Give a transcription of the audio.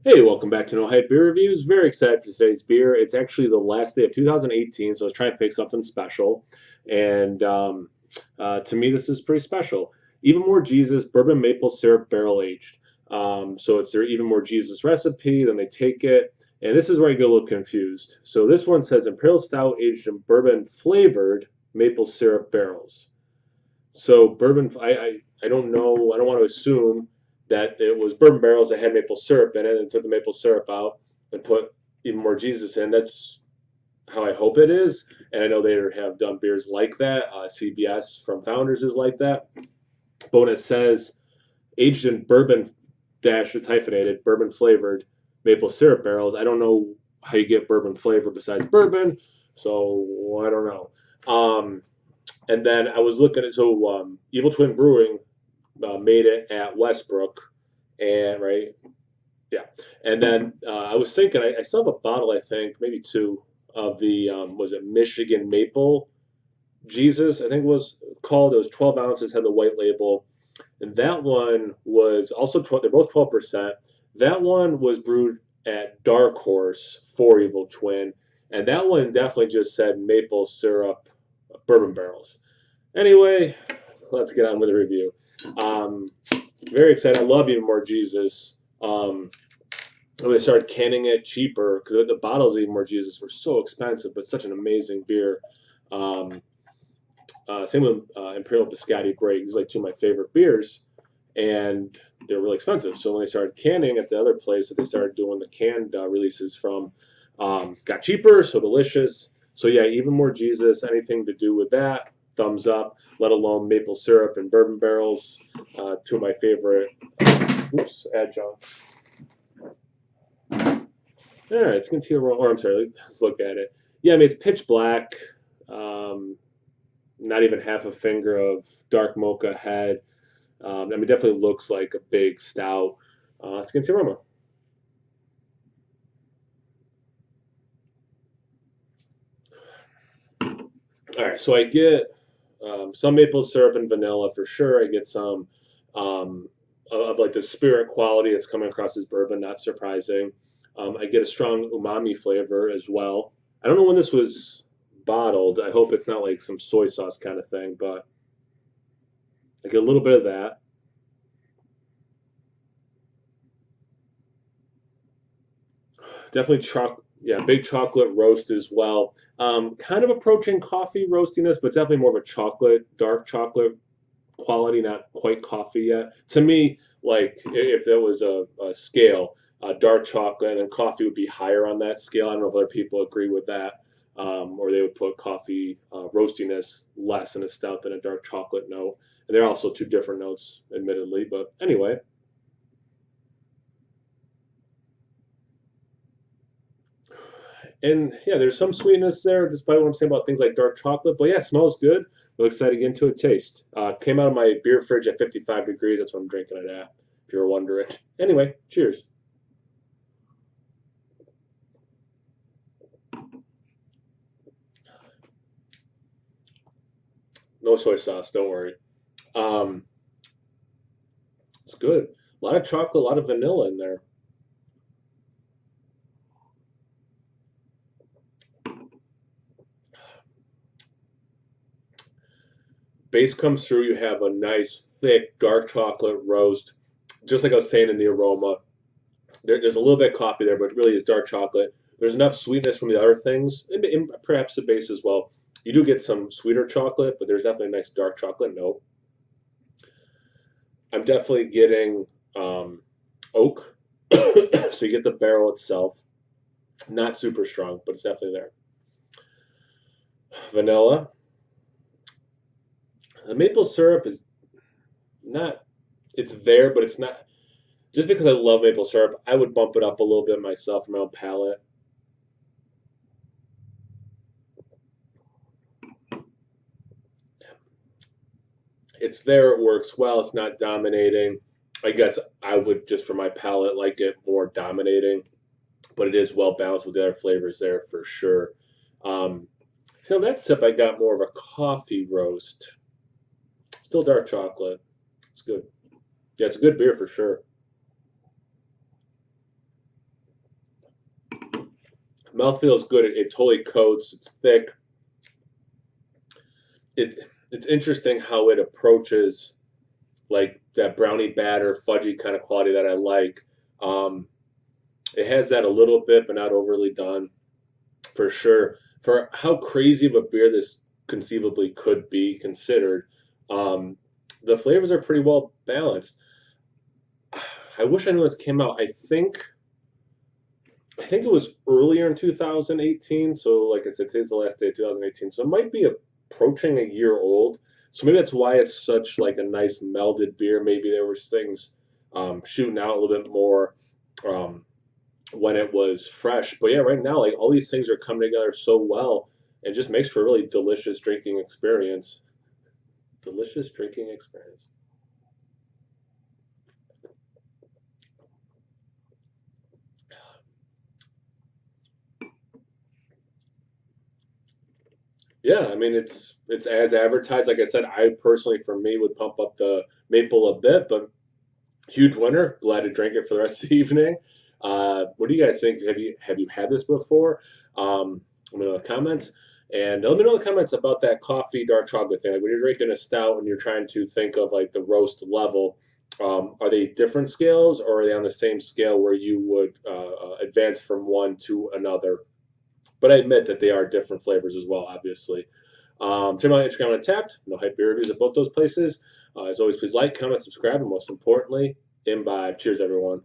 Hey, welcome back to No Hype Beer Reviews. Very excited for today's beer. It's actually the last day of 2018, so I was trying to pick something special. And to me, this is pretty special. Even More Jesus Bourbon Maple Syrup Barrel Aged. So it's their Even More Jesus recipe. Then they take it, and this is where I get a little confused. So this one says Imperial Stout aged in bourbon flavored maple syrup barrels. So bourbon, I don't know. I don't want to assume that it was bourbon barrels that had maple syrup in it and took the maple syrup out and put even more Jesus in. That's how I hope it is. And I know they have done beers like that. CBS from Founders is like that. But when it says aged in bourbon dash, it's hyphenated, bourbon flavored maple syrup barrels, I don't know how you get bourbon flavor besides bourbon. So I don't know. And then I was looking at Evil Twin Brewing made it at Westbrook, and right, yeah. And then I was thinking I still have a bottle, I think maybe two of the was it Michigan Maple Jesus, I think it was called. It was 12 ounces, had the white label, and that one was also 12. They're both 12%. That one was brewed at Dark Horse for Evil Twin, and that one definitely just said maple syrup bourbon barrels. Anyway, let's get on with the review. Um, very excited. I love Even More Jesus. When they started canning it cheaper because the bottles of Even More Jesus were so expensive, but such an amazing beer. Um, Same with Imperial Biscotti Break. These are like two of my favorite beers, and they're really expensive. So when they started canning at the other place that they started doing the canned releases from, got cheaper, so delicious. So yeah, Even More Jesus. Anything to do with that, thumbs up. Let alone maple syrup and bourbon barrels, two of my favorite. Oops, adjuncts. All right, it's concealed. Or I'm sorry, let's look at it. Yeah, I mean it's pitch black. Um, Not even half a finger of dark mocha head. I mean, definitely looks like a big stout. Let's get into aroma. All right, so I get some maple syrup and vanilla for sure. I get some of like the spirit quality that's coming across as bourbon, not surprising. I get a strong umami flavor as well. I don't know when this was bottled. I hope it's not like some soy sauce kind of thing, but I get a little bit of that. Definitely yeah, big chocolate roast as well. Kind of approaching coffee roastiness, but definitely more of a chocolate, dark chocolate quality, not quite coffee yet. To me, like if there was a scale, dark chocolate and then coffee would be higher on that scale. I don't know if other people agree with that, or they would put coffee roastiness less in a stout than a dark chocolate note. And they're also two different notes, admittedly. But anyway, and yeah, there's some sweetness there, despite what I'm saying about things like dark chocolate. But yeah, smells good. I'm excited to get into a taste. Came out of my beer fridge at 55 degrees. That's what I'm drinking it at, if you were wondering. Anyway, cheers. No soy sauce, don't worry. Um, it's good. A lot of chocolate, a lot of vanilla in there. Base comes through. You have a nice, thick, dark chocolate roast. Just like I was saying in the aroma, there's a little bit of coffee there, but it really is dark chocolate. There's enough sweetness from the other things, and perhaps the base as well. You do get some sweeter chocolate, but there's definitely a nice dark chocolate note. I'm definitely getting oak. So you get the barrel itself. Not super strong, but it's definitely there. Vanilla. The maple syrup is not, it's there, but it's not. Just because I love maple syrup, I would bump it up a little bit myself for my own palate. It's there, it works well, it's not dominating. I guess I would just for my palate like it more dominating, but it is well balanced with the other flavors there for sure. Um, so that sip, I got more of a coffee roast. Still dark chocolate. It's good. Yeah, it's a good beer for sure. Mouthfeel is good. It totally coats. It's thick. It's interesting how it approaches like that brownie batter, fudgy kind of quality that I like. Um, it has that a little bit, but not overly done for sure. For how crazy of a beer this conceivably could be considered, um, the flavors are pretty well balanced. I wish I knew this came out. I think it was earlier in 2018. So, like I said, today's the last day of 2018. So it might be approaching a year old. So maybe that's why it's such like a nice melded beer. Maybe there was things shooting out a little bit more um, when it was fresh. But yeah, right now, like all these things are coming together so well, and just makes for a really delicious drinking experience. Delicious drinking experience. Yeah, I mean it's as advertised. Like I said, I personally, for me, would pump up the maple a bit, but huge winner. Glad to drink it for the rest of the evening. What do you guys think? Have you had this before? Let me know in the comments, and let me know in the comments about that coffee dark chocolate thing. Like when you're drinking a stout and you're trying to think of like the roast level, are they different scales or are they on the same scale where you would advance from one to another? But I admit that they are different flavors as well, obviously. Check my Instagram on Tapped. No hype beer reviews at both those places. As always, please like, comment, subscribe, and most importantly, imbibe. Cheers, everyone.